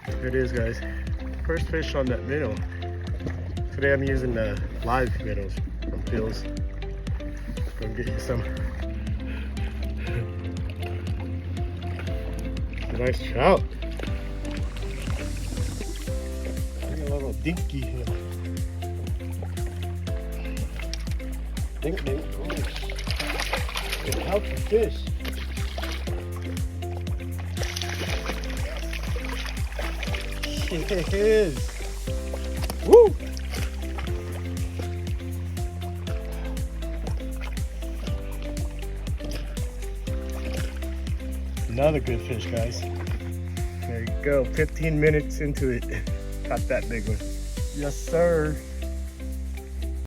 There it is, guys. First fish on that minnow. Today I'm using the live minnows from Phil's. Go get you some. Nice trout. Look at a little dinky here. Dink dink. Oh, it's a healthy fish. It is. Woo! Another good fish, guys. There you go. 15 minutes into it. Caught that big one. Yes, sir.